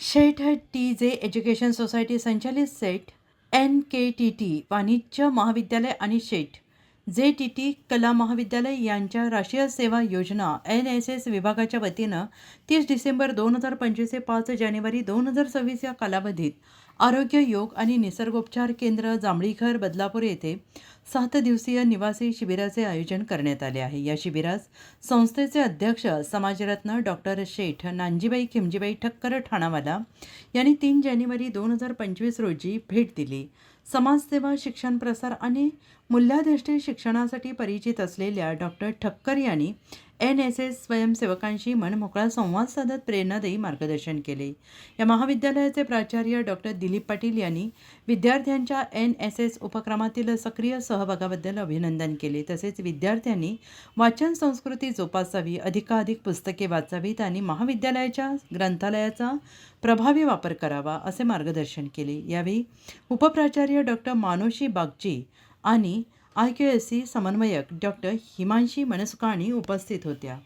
शेठ T जे education society संचालित सेठ NKTT वाणिज्य महाविद्यालय आणि शेठ JTT कला महाविद्यालय यांच्या राष्ट्रीय सेवा योजना NSS विभागाच्या वतीनं 30 डिसेंबर 2025 ते 5 जानेवारी 2026 या कालावधीत आरोग्य योग आणि निसर्गोपचार केंद्र जांभळीघर बदलापूर येथे 7 दिवसीय निवासी शिबिराचे आयोजन करण्यात आले आहे। या शिबिरास संस्थेचे अध्यक्ष समाजरत्न डॉक्टर शेठ नानजीबाई खिमजीबाई ठक्कर ठाणावाला यांनी 3 जानेवारी 2025 रोजी भेट दिली। समाजसेवा, शिक्षण प्रसार आणि मूल्याधिष्ठित शिक्षणासाठी परिचित असलेल्या डॉक्टर ठक्कर यांनी NSS स्वयंसेवकांशी मनमोकळा संवाद साधत प्रेरणादायी मार्गदर्शन केले। या महाविद्यालयाचे प्राचार्य डॉक्टर दिलीप पाटील यांनी विद्यार्थ्यांच्या NSS उपक्रमातील सक्रिय सहभागाबद्दल अभिनंदन केले। तसेच विद्यार्थ्यांनी वाचन संस्कृती जोपासावी, अधिकाधिक पुस्तके वाचावीत आणि महाविद्यालयाच्या ग्रंथालयाचा प्रभावी वापर करावा असे मार्गदर्शन केले। यावेळी उपप्राचार्य डॉक्टर मानोशी बागची आणि IQSC समन्वयक डॉक्टर हिमांशी मनसुकाणी उपस्थित होत्या।